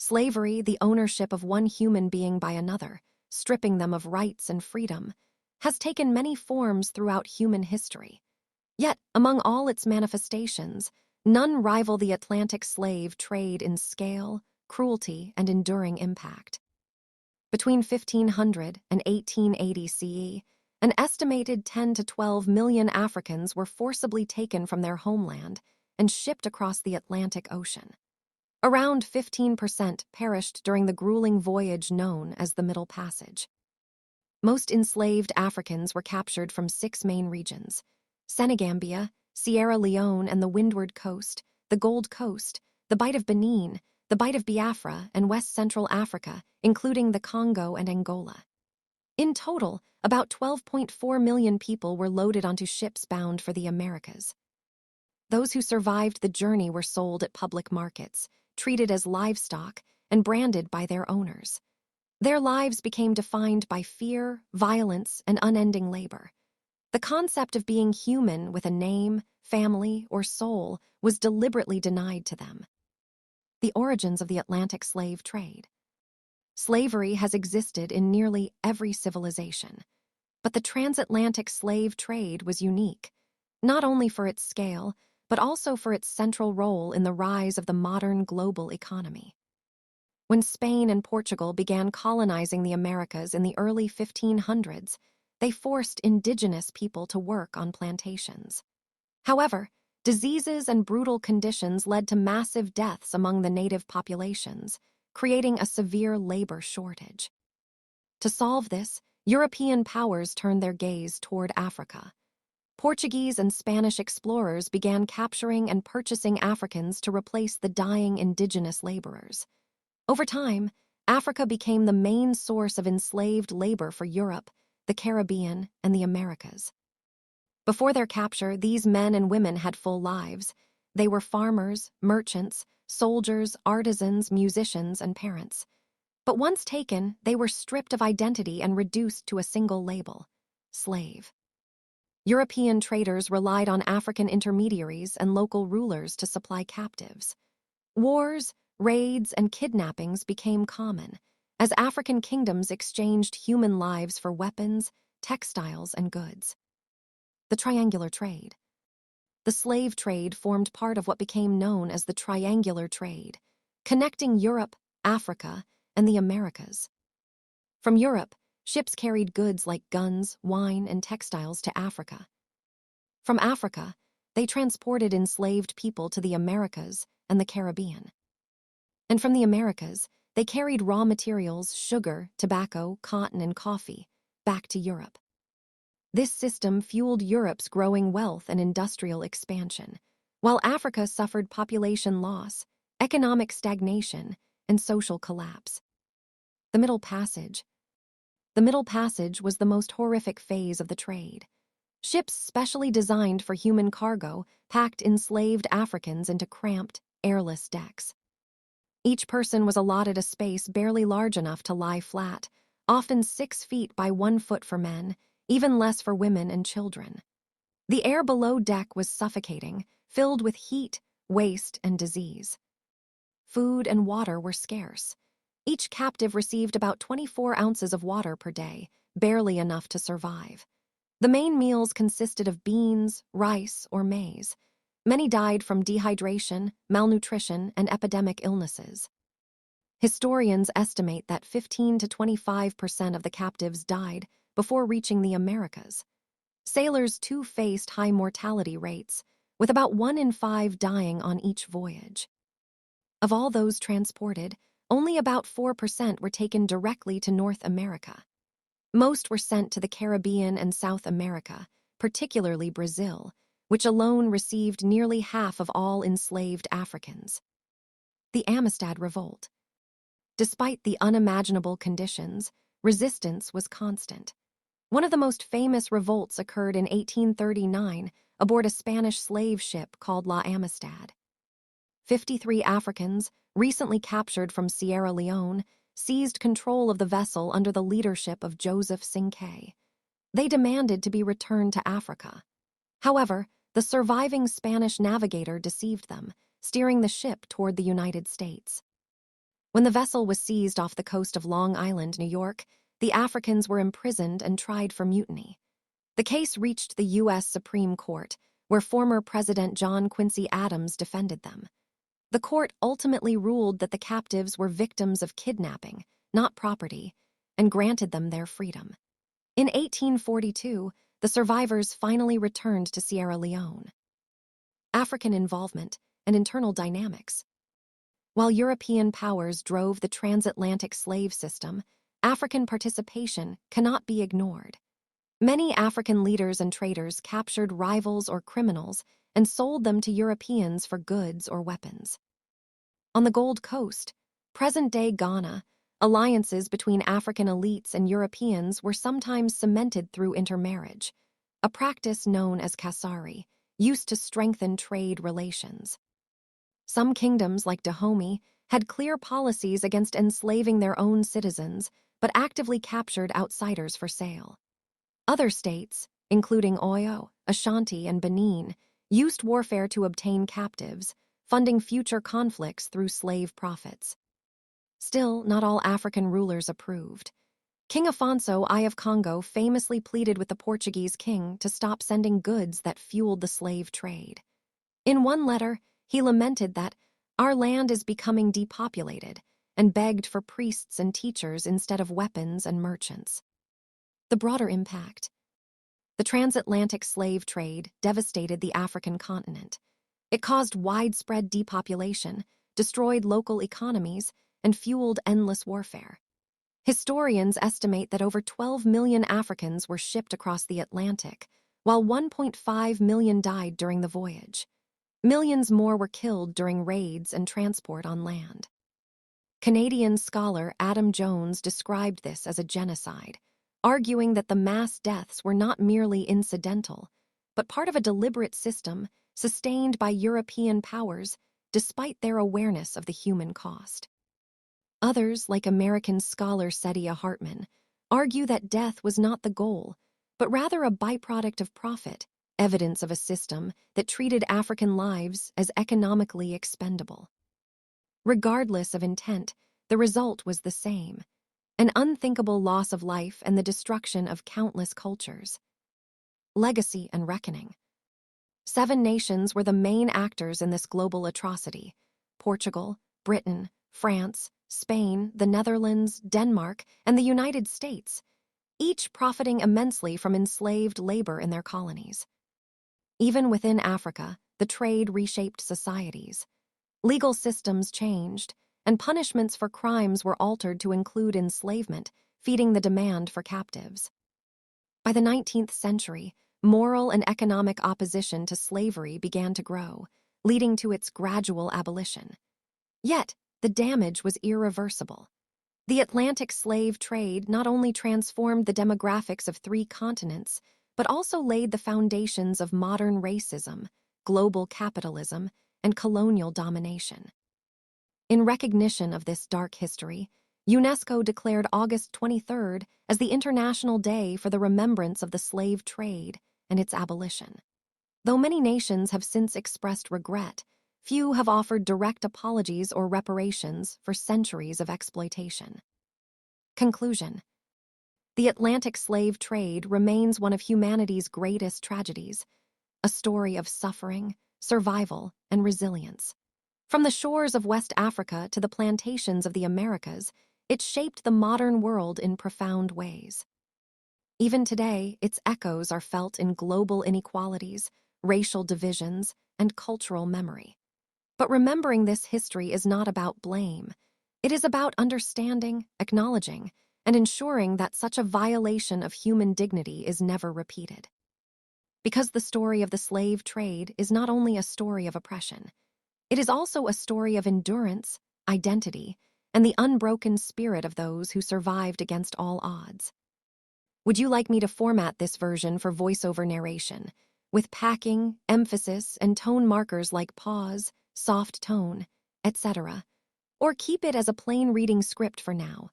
Slavery, the ownership of one human being by another, stripping them of rights and freedom, has taken many forms throughout human history. Yet, among all its manifestations, none rival the Atlantic slave trade in scale, cruelty, and enduring impact. Between 1500 and 1880 CE, an estimated 10 to 12 million Africans were forcibly taken from their homeland and shipped across the Atlantic Ocean. Around 15% perished during the grueling voyage known as the Middle Passage. Most enslaved Africans were captured from 6 main regions: Senegambia, Sierra Leone and the Windward Coast, the Gold Coast, the Bight of Benin, the Bight of Biafra, and West Central Africa, including the Congo and Angola. In total, about 12.4 million people were loaded onto ships bound for the Americas. Those who survived the journey were sold at public markets, treated as livestock, and branded by their owners. Their lives became defined by fear, violence, and unending labor. The concept of being human with a name, family, or soul was deliberately denied to them. The origins of the Atlantic slave trade. Slavery has existed in nearly every civilization, but the transatlantic slave trade was unique, not only for its scale, but also for its central role in the rise of the modern global economy. When Spain and Portugal began colonizing the Americas in the early 1500s, they forced indigenous people to work on plantations. However, diseases and brutal conditions led to massive deaths among the native populations, creating a severe labor shortage. To solve this, European powers turned their gaze toward Africa. Portuguese and Spanish explorers began capturing and purchasing Africans to replace the dying indigenous laborers. Over time, Africa became the main source of enslaved labor for Europe, the Caribbean, and the Americas. Before their capture, these men and women had full lives. They were farmers, merchants, soldiers, artisans, musicians, and parents. But once taken, they were stripped of identity and reduced to a single label: slave. European traders relied on African intermediaries and local rulers to supply captives. Wars, raids, and kidnappings became common, as African kingdoms exchanged human lives for weapons, textiles, and goods. The triangular trade. The slave trade formed part of what became known as the triangular trade, connecting Europe, Africa, and the Americas. From Europe, ships carried goods like guns, wine, and textiles to Africa. From Africa, they transported enslaved people to the Americas and the Caribbean. And from the Americas, they carried raw materials, sugar, tobacco, cotton, and coffee, back to Europe. This system fueled Europe's growing wealth and industrial expansion, while Africa suffered population loss, economic stagnation, and social collapse. The Middle Passage. The Middle Passage was the most horrific phase of the trade. Ships specially designed for human cargo packed enslaved Africans into cramped, airless decks. Each person was allotted a space barely large enough to lie flat, often 6 feet by 1 foot for men, even less for women and children. The air below deck was suffocating, filled with heat, waste, and disease. Food and water were scarce. Each captive received about 24 ounces of water per day, barely enough to survive. The main meals consisted of beans, rice, or maize. Many died from dehydration, malnutrition, and epidemic illnesses. Historians estimate that 15 to 25% of the captives died before reaching the Americas. Sailors too faced high mortality rates, with about 1 in 5 dying on each voyage. Of all those transported, only about 4% were taken directly to North America. Most were sent to the Caribbean and South America, particularly Brazil, which alone received nearly half of all enslaved Africans. The Amistad Revolt. Despite the unimaginable conditions, resistance was constant. One of the most famous revolts occurred in 1839 aboard a Spanish slave ship called La Amistad. 53 Africans, recently captured from Sierra Leone, seized control of the vessel under the leadership of Joseph Cinque. They demanded to be returned to Africa. However, the surviving Spanish navigator deceived them, steering the ship toward the United States. When the vessel was seized off the coast of Long Island, New York, the Africans were imprisoned and tried for mutiny. The case reached the U.S. Supreme Court, where former President John Quincy Adams defended them. The court ultimately ruled that the captives were victims of kidnapping, not property, and granted them their freedom. In 1842, the survivors finally returned to Sierra Leone. African involvement and internal dynamics. While European powers drove the transatlantic slave system, African participation cannot be ignored. Many African leaders and traders captured rivals or criminals and sold them to Europeans for goods or weapons. On the Gold Coast, present-day Ghana, alliances between African elites and Europeans were sometimes cemented through intermarriage, a practice known as Kasari, used to strengthen trade relations. Some kingdoms, like Dahomey, had clear policies against enslaving their own citizens, but actively captured outsiders for sale. Other states, including Oyo, Ashanti, and Benin, used warfare to obtain captives, funding future conflicts through slave profits. Still, not all African rulers approved. King Afonso I of Congo famously pleaded with the Portuguese king to stop sending goods that fueled the slave trade. In one letter, he lamented that our land is becoming depopulated and begged for priests and teachers instead of weapons and merchants. The broader impact. The transatlantic slave trade devastated the African continent. It caused widespread depopulation, destroyed local economies, and fueled endless warfare. Historians estimate that over 12 million Africans were shipped across the Atlantic, while 1.5 million died during the voyage. Millions more were killed during raids and transport on land. Canadian scholar Adam Jones described this as a genocide, arguing that the mass deaths were not merely incidental, but part of a deliberate system sustained by European powers despite their awareness of the human cost. Others, like American scholar Saidiya Hartman, argue that death was not the goal, but rather a byproduct of profit, evidence of a system that treated African lives as economically expendable. Regardless of intent, the result was the same: an unthinkable loss of life and the destruction of countless cultures. Legacy and reckoning. 7 nations were the main actors in this global atrocity: Portugal, Britain, France, Spain, the Netherlands, Denmark, and the United States, each profiting immensely from enslaved labor in their colonies. Even within Africa, the trade reshaped societies. Legal systems changed, and punishments for crimes were altered to include enslavement, feeding the demand for captives. By the 19th century, moral and economic opposition to slavery began to grow, leading to its gradual abolition. Yet, the damage was irreversible. The Atlantic slave trade not only transformed the demographics of 3 continents, but also laid the foundations of modern racism, global capitalism, and colonial domination. In recognition of this dark history, UNESCO declared August 23rd as the International Day for the Remembrance of the Slave Trade and its abolition. Though many nations have since expressed regret, few have offered direct apologies or reparations for centuries of exploitation. Conclusion. The Atlantic slave trade remains one of humanity's greatest tragedies, a story of suffering, survival, and resilience. From the shores of West Africa to the plantations of the Americas, it shaped the modern world in profound ways. Even today, its echoes are felt in global inequalities, racial divisions, and cultural memory. But remembering this history is not about blame. It is about understanding, acknowledging, and ensuring that such a violation of human dignity is never repeated. Because the story of the slave trade is not only a story of oppression, it is also a story of endurance, identity, and the unbroken spirit of those who survived against all odds. Would you like me to format this version for voiceover narration, with packing, emphasis, and tone markers like pause, soft tone, etc., or keep it as a plain reading script for now?